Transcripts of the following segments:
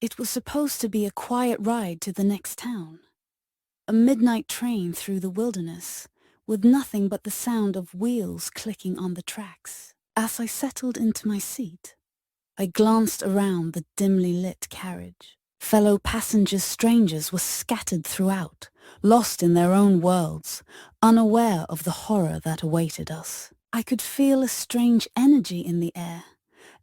It was supposed to be a quiet ride to the next town, a midnight train through the wilderness, with nothing but the sound of wheels clicking on the tracks. As I settled into my seat, I glanced around the dimly lit carriage. Fellow passengers, strangers, were scattered throughout, lost in their own worlds, unaware of the horror that awaited us. I could feel a strange energy in the air,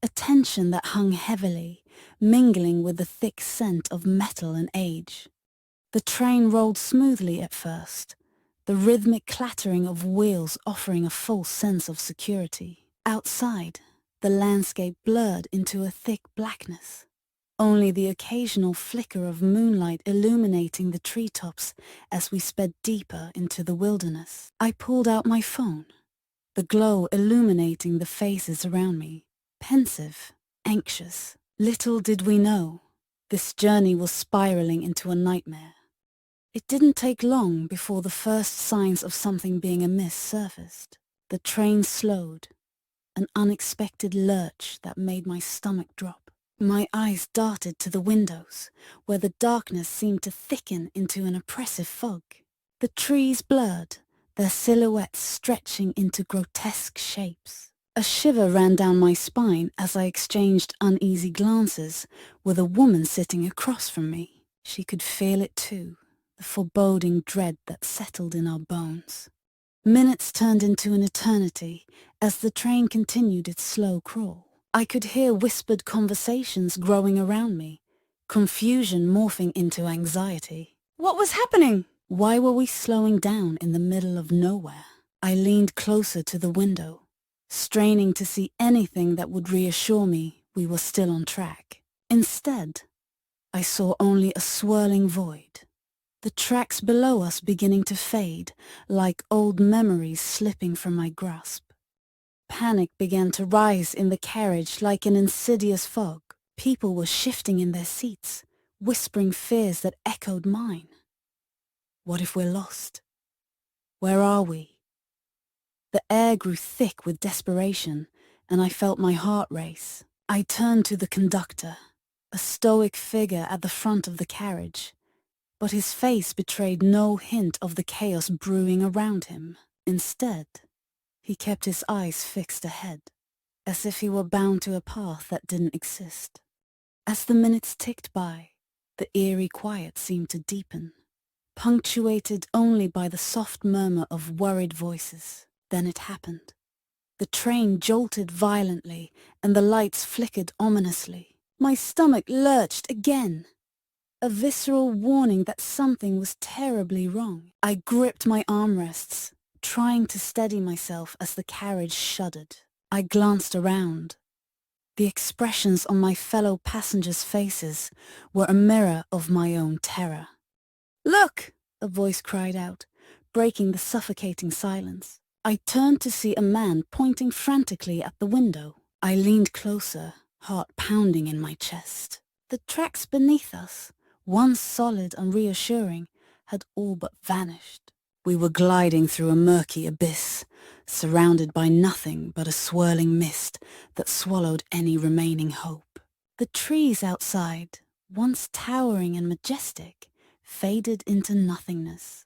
a tension that hung heavily, mingling with the thick scent of metal and age. The train rolled smoothly at first, the rhythmic clattering of wheels offering a false sense of security. Outside, the landscape blurred into a thick blackness, only the occasional flicker of moonlight illuminating the treetops as we sped deeper into the wilderness. I pulled out my phone, the glow illuminating the faces around me, pensive, anxious. Little did we know, this journey was spiraling into a nightmare. It didn't take long before the first signs of something being amiss surfaced. The train slowed, an unexpected lurch that made my stomach drop. My eyes darted to the windows, where the darkness seemed to thicken into an oppressive fog. The trees blurred, their silhouettes stretching into grotesque shapes. A shiver ran down my spine as I exchanged uneasy glances with a woman sitting across from me. She could feel it too, the foreboding dread that settled in our bones. Minutes turned into an eternity as the train continued its slow crawl. I could hear whispered conversations growing around me, confusion morphing into anxiety. What was happening? Why were we slowing down in the middle of nowhere? I leaned closer to the window, straining to see anything that would reassure me we were still on track. Instead, I saw only a swirling void, the tracks below us beginning to fade, like old memories slipping from my grasp. Panic began to rise in the carriage like an insidious fog. People were shifting in their seats, whispering fears that echoed mine. What if we're lost? Where are we? The air grew thick with desperation, and I felt my heart race. I turned to the conductor, a stoic figure at the front of the carriage, but his face betrayed no hint of the chaos brewing around him. Instead, he kept his eyes fixed ahead, as if he were bound to a path that didn't exist. As the minutes ticked by, the eerie quiet seemed to deepen, punctuated only by the soft murmur of worried voices. Then it happened. The train jolted violently, and the lights flickered ominously. My stomach lurched again, a visceral warning that something was terribly wrong. I gripped my armrests, trying to steady myself as the carriage shuddered. I glanced around. The expressions on my fellow passengers' faces were a mirror of my own terror. "Look!" a voice cried out, breaking the suffocating silence. I turned to see a man pointing frantically at the window. I leaned closer, heart pounding in my chest. The tracks beneath us, once solid and reassuring, had all but vanished. We were gliding through a murky abyss, surrounded by nothing but a swirling mist that swallowed any remaining hope. The trees outside, once towering and majestic, faded into nothingness,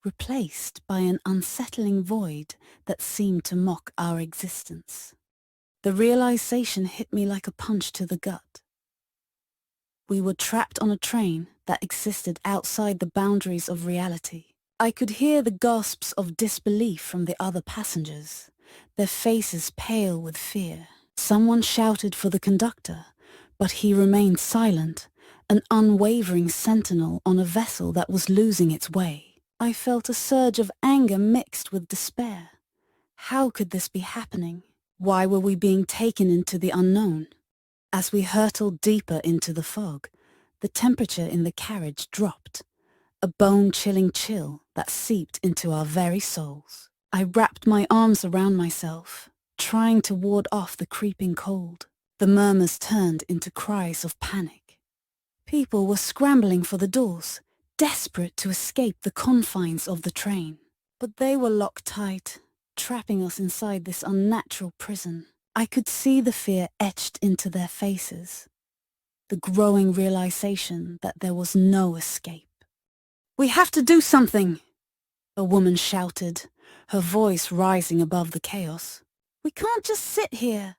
replaced by an unsettling void that seemed to mock our existence. The realization hit me like a punch to the gut. We were trapped on a train that existed outside the boundaries of reality. I could hear the gasps of disbelief from the other passengers, their faces pale with fear. Someone shouted for the conductor, but he remained silent, an unwavering sentinel on a vessel that was losing its way. I felt a surge of anger mixed with despair. How could this be happening? Why were we being taken into the unknown? As we hurtled deeper into the fog, the temperature in the carriage dropped, a bone-chilling chill that seeped into our very souls. I wrapped my arms around myself, trying to ward off the creeping cold. The murmurs turned into cries of panic. People were scrambling for the doors, desperate to escape the confines of the train. But they were locked tight, trapping us inside this unnatural prison. I could see the fear etched into their faces. the growing realization that there was no escape. "We have to do something!" a woman shouted, her voice rising above the chaos. "We can't just sit here."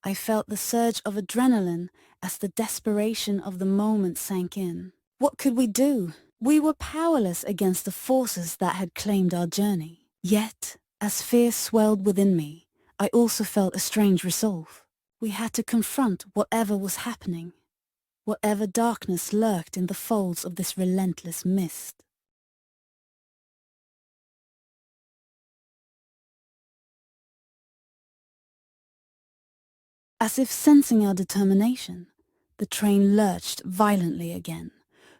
I felt the surge of adrenaline as the desperation of the moment sank in. What could we do? We were powerless against the forces that had claimed our journey. Yet, as fear swelled within me, I also felt a strange resolve. We had to confront whatever was happening, whatever darkness lurked in the folds of this relentless mist. As if sensing our determination, the train lurched violently again,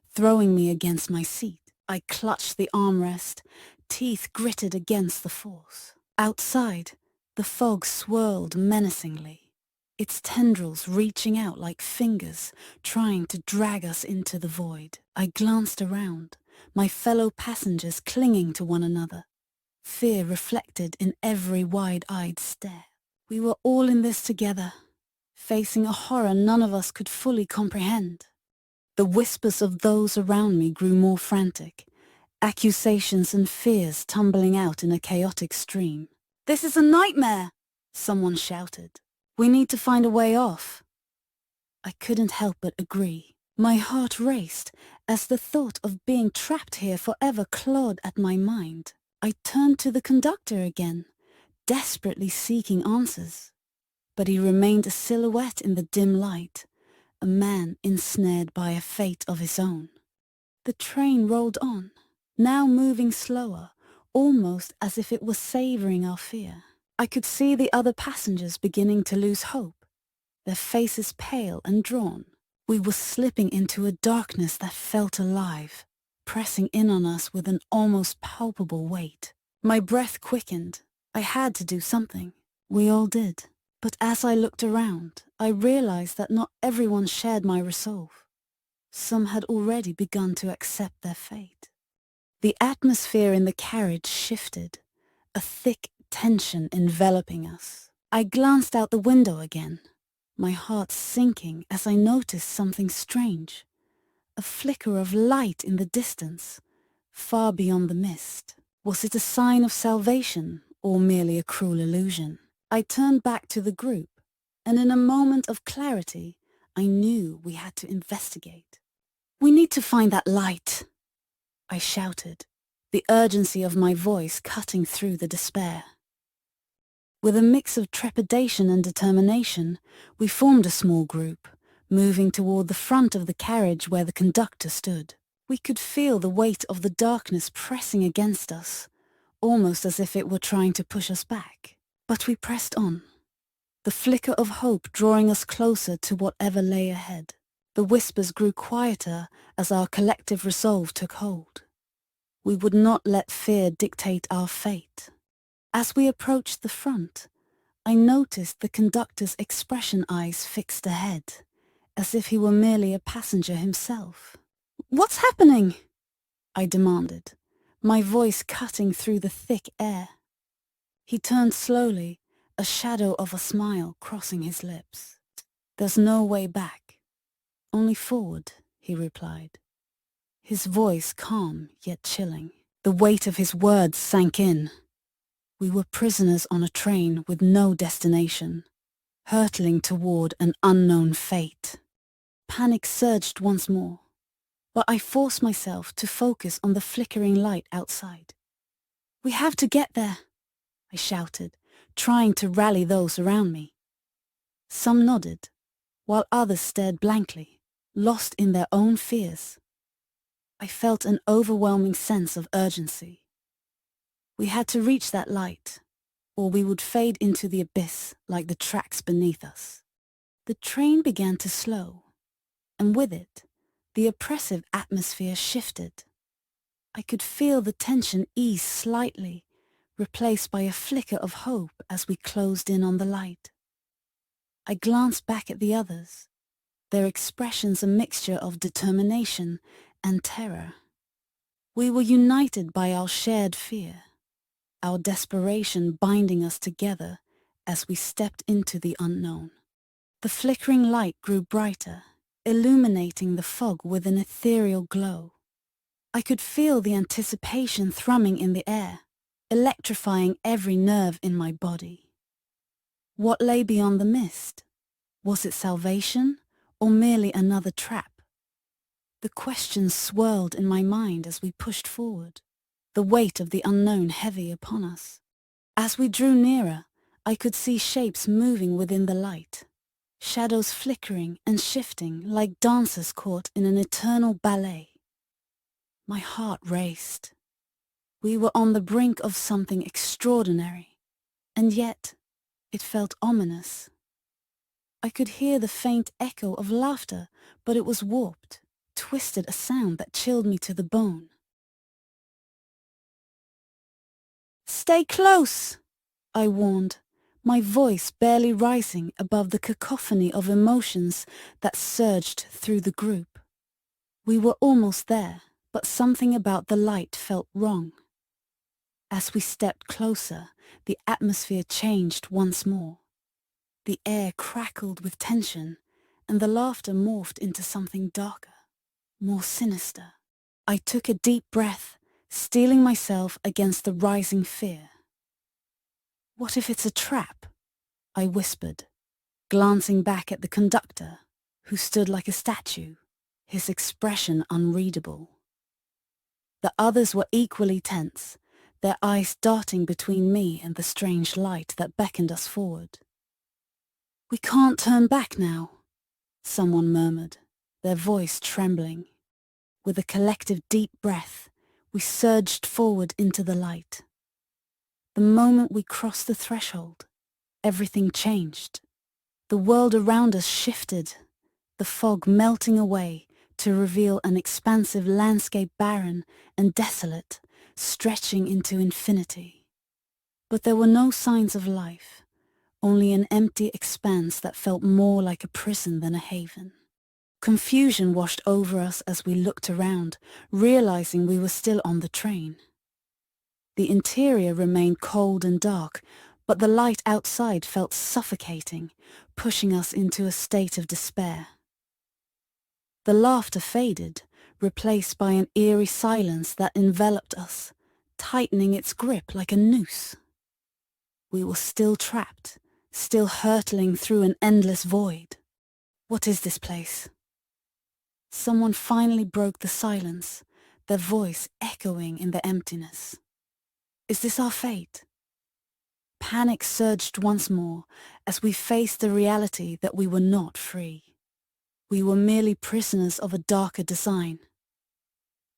throwing me against my seat. I clutched the armrest, teeth gritted against the force. Outside, the fog swirled menacingly, its tendrils reaching out like fingers, trying to drag us into the void. I glanced around, my fellow passengers clinging to one another, fear reflected in every wide-eyed stare. We were all in this together, facing a horror none of us could fully comprehend. The whispers of those around me grew more frantic, accusations and fears tumbling out in a chaotic stream. "This is a nightmare!" someone shouted. "We need to find a way off." I couldn't help but agree. My heart raced as the thought of being trapped here forever clawed at my mind. I turned to the conductor again, desperately seeking answers. But he remained a silhouette in the dim light, a man ensnared by a fate of his own. The train rolled on, now moving slower, almost as if it was savoring our fear. I could see the other passengers beginning to lose hope, their faces pale and drawn. We were slipping into a darkness that felt alive, pressing in on us with an almost palpable weight. My breath quickened. I had to do something. We all did. But as I looked around, I realized that not everyone shared my resolve. Some had already begun to accept their fate. The atmosphere in the carriage shifted, a thick tension enveloping us. I glanced out the window again, my heart sinking as I noticed something strange. A flicker of light in the distance, far beyond the mist. Was it a sign of salvation or merely a cruel illusion? I turned back to the group, and in a moment of clarity, I knew we had to investigate. "We need to find that light," I shouted, the urgency of my voice cutting through the despair. With a mix of trepidation and determination, we formed a small group, moving toward the front of the carriage where the conductor stood. We could feel the weight of the darkness pressing against us, almost as if it were trying to push us back. But we pressed on, the flicker of hope drawing us closer to whatever lay ahead. The whispers grew quieter as our collective resolve took hold. We would not let fear dictate our fate. As we approached the front, I noticed the conductor's expression eyes fixed ahead, as if he were merely a passenger himself. "What's happening?" I demanded, my voice cutting through the thick air. He turned slowly, a shadow of a smile crossing his lips. "There's no way back, only forward," he replied, his voice calm yet chilling. The weight of his words sank in. We were prisoners on a train with no destination, hurtling toward an unknown fate. Panic surged once more, but I forced myself to focus on the flickering light outside. "We have to get there," I shouted, trying to rally those around me. Some nodded, while others stared blankly, lost in their own fears. I felt an overwhelming sense of urgency. We had to reach that light, or we would fade into the abyss like the tracks beneath us. The train began to slow, and with it, the oppressive atmosphere shifted. I could feel the tension ease slightly, replaced by a flicker of hope as we closed in on the light. I glanced back at the others, their expressions a mixture of determination and terror. We were united by our shared fear, our desperation binding us together as we stepped into the unknown. The flickering light grew brighter, illuminating the fog with an ethereal glow. I could feel the anticipation thrumming in the air, electrifying every nerve in my body. What lay beyond the mist? Was it salvation, or merely another trap? The questions swirled in my mind as we pushed forward, the weight of the unknown heavy upon us. As we drew nearer, I could see shapes moving within the light, shadows flickering and shifting like dancers caught in an eternal ballet. My heart raced. We were on the brink of something extraordinary, and yet it felt ominous. I could hear the faint echo of laughter, but it was warped, twisted, a sound that chilled me to the bone. "Stay close!" I warned, my voice barely rising above the cacophony of emotions that surged through the group. We were almost there, but something about the light felt wrong. As we stepped closer, the atmosphere changed once more. The air crackled with tension, and the laughter morphed into something darker, more sinister. I took a deep breath, steeling myself against the rising fear. "What if it's a trap?" I whispered, glancing back at the conductor, who stood like a statue, his expression unreadable. The others were equally tense, their eyes darting between me and the strange light that beckoned us forward. "We can't turn back now," someone murmured, their voice trembling. With a collective deep breath, we surged forward into the light. The moment we crossed the threshold, everything changed. The world around us shifted, the fog melting away to reveal an expansive landscape, barren and desolate, stretching into infinity. But there were no signs of life, only an empty expanse that felt more like a prison than a haven. Confusion washed over us as we looked around, realizing we were still on the train. The interior remained cold and dark, but the light outside felt suffocating, pushing us into a state of despair. The laughter faded, replaced by an eerie silence that enveloped us, tightening its grip like a noose. We were still trapped, still hurtling through an endless void. "What is this place?" Someone finally broke the silence, their voice echoing in the emptiness. "Is this our fate?" Panic surged once more as we faced the reality that we were not free. We were merely prisoners of a darker design.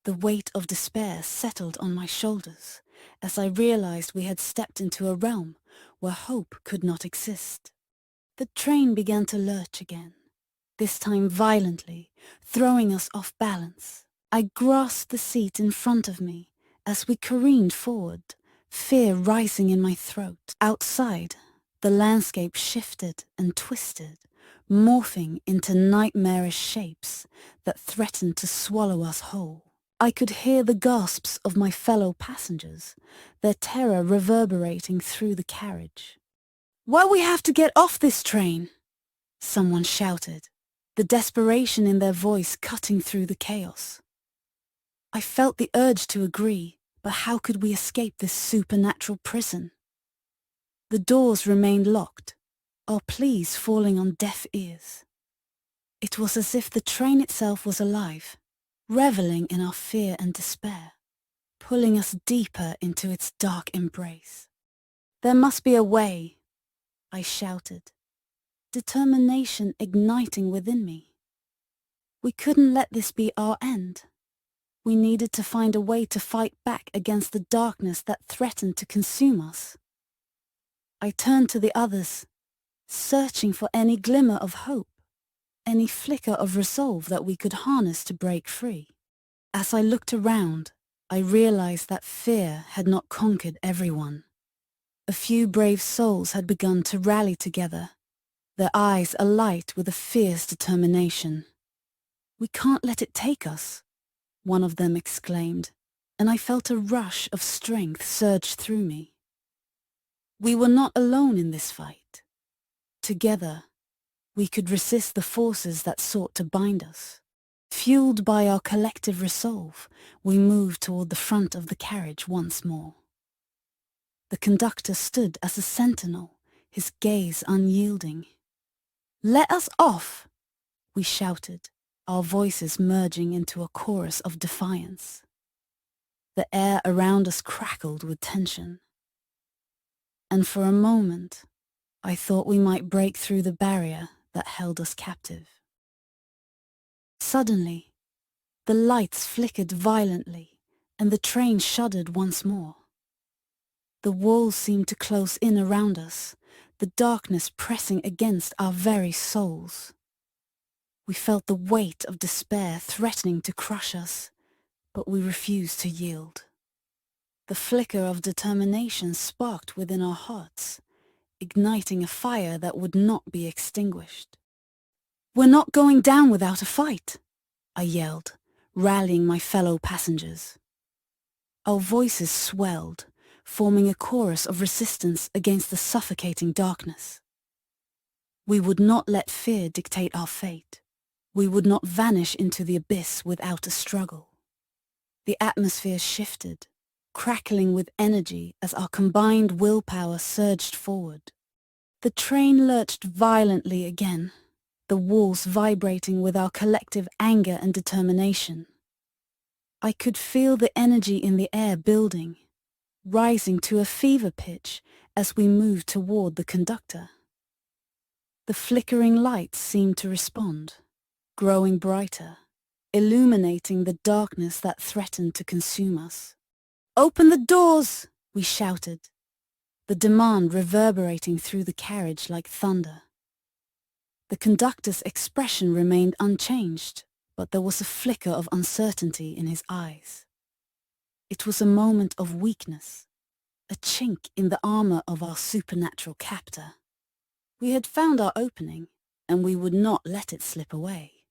The weight of despair settled on my shoulders as I realized we had stepped into a realm where hope could not exist. The train began to lurch again, this time violently, throwing us off balance. I grasped the seat in front of me as we careened forward, fear rising in my throat. Outside, the landscape shifted and twisted, morphing into nightmarish shapes that threatened to swallow us whole. I could hear the gasps of my fellow passengers, their terror reverberating through the carriage. "Why we have to get off this train?" someone shouted, the desperation in their voice cutting through the chaos. I felt the urge to agree, but how could we escape this supernatural prison? The doors remained locked, our pleas falling on deaf ears. It was as if the train itself was alive, reveling in our fear and despair, pulling us deeper into its dark embrace. "There must be a way," I shouted, determination igniting within me. We couldn't let this be our end. We needed to find a way to fight back against the darkness that threatened to consume us. I turned to the others, searching for any glimmer of hope, any flicker of resolve that we could harness to break free. As I looked around, I realized that fear had not conquered everyone. A few brave souls had begun to rally together, their eyes alight with a fierce determination. "We can't let it take us," one of them exclaimed, and I felt a rush of strength surge through me. We were not alone in this fight. Together, We could resist the forces that sought to bind us. Fueled by our collective resolve, we moved toward the front of the carriage once more. The conductor stood as a sentinel, his gaze unyielding. "Let us off!" we shouted, our voices merging into a chorus of defiance. The air around us crackled with tension. And for a moment, I thought we might break through the barrier that held us captive. Suddenly, the lights flickered violently, and the train shuddered once more. The walls seemed to close in around us, the darkness pressing against our very souls. We felt the weight of despair threatening to crush us, but we refused to yield. The flicker of determination sparked within our hearts, igniting a fire that would not be extinguished. "We're not going down without a fight," I yelled, rallying my fellow passengers. Our voices swelled, forming a chorus of resistance against the suffocating darkness. We would not let fear dictate our fate. We would not vanish into the abyss without a struggle. The atmosphere shifted, crackling with energy as our combined willpower surged forward. The train lurched violently again, the walls vibrating with our collective anger and determination. I could feel the energy in the air building, rising to a fever pitch as we moved toward the conductor. The flickering lights seemed to respond, growing brighter, illuminating the darkness that threatened to consume us. "Open the doors!" we shouted, the demand reverberating through the carriage like thunder. The conductor's expression remained unchanged, but there was a flicker of uncertainty in his eyes. It was a moment of weakness, a chink in the armor of our supernatural captor. We had found our opening, and we would not let it slip away.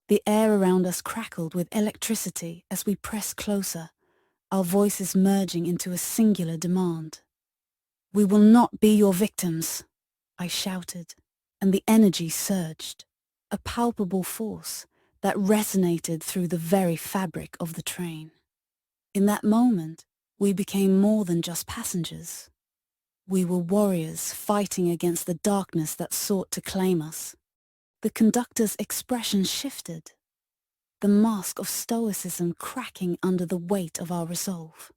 The air around us crackled with electricity as we pressed closer, our voices merging into a singular demand. "We will not be your victims," I shouted, and the energy surged, a palpable force that resonated through the very fabric of the train. In that moment, we became more than just passengers. We were warriors fighting against the darkness that sought to claim us. The conductor's expression shifted, the mask of stoicism cracking under the weight of our resolve.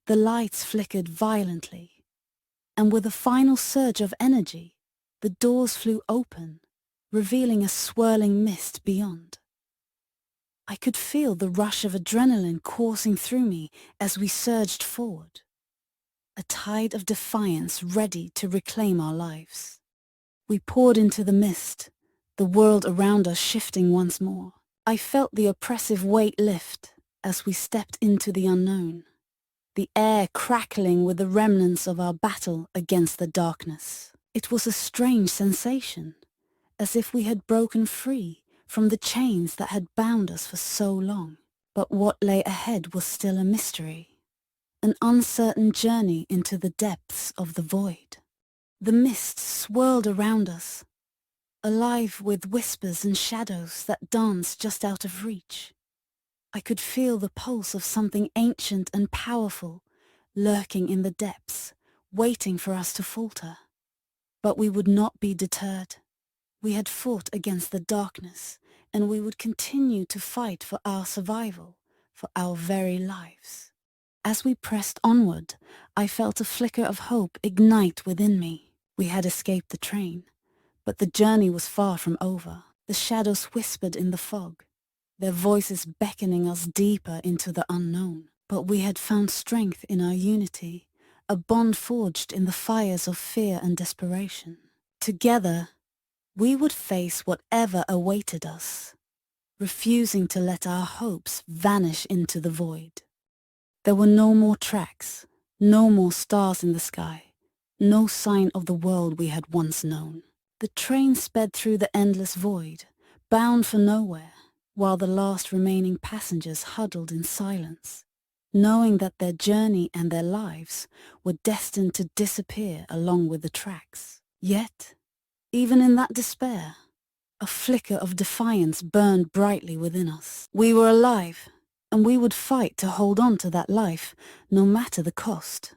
The lights flickered violently, and with a final surge of energy, the doors flew open, revealing a swirling mist beyond. I could feel the rush of adrenaline coursing through me as we surged forward, a tide of defiance ready to reclaim our lives. We poured into the mist, the world around us shifting once more. I felt the oppressive weight lift as we stepped into the unknown, the air crackling with the remnants of our battle against the darkness. It was a strange sensation, as if we had broken free from the chains that had bound us for so long. But what lay ahead was still a mystery, an uncertain journey into the depths of the void. The mist swirled around us, alive with whispers and shadows that danced just out of reach. I could feel the pulse of something ancient and powerful lurking in the depths, waiting for us to falter. But we would not be deterred. We had fought against the darkness, and we would continue to fight for our survival, for our very lives. As we pressed onward, I felt a flicker of hope ignite within me. We had escaped the train, but the journey was far from over. The shadows whispered in the fog, their voices beckoning us deeper into the unknown. But we had found strength in our unity, a bond forged in the fires of fear and desperation. Together, we would face whatever awaited us, refusing to let our hopes vanish into the void. There were no more tracks, no more stars in the sky, no sign of the world we had once known. The train sped through the endless void, bound for nowhere, while the last remaining passengers huddled in silence, knowing that their journey and their lives were destined to disappear along with the tracks. Yet, Even in that despair, a flicker of defiance burned brightly within us. We were alive, and we would fight to hold on to that life, no matter the cost.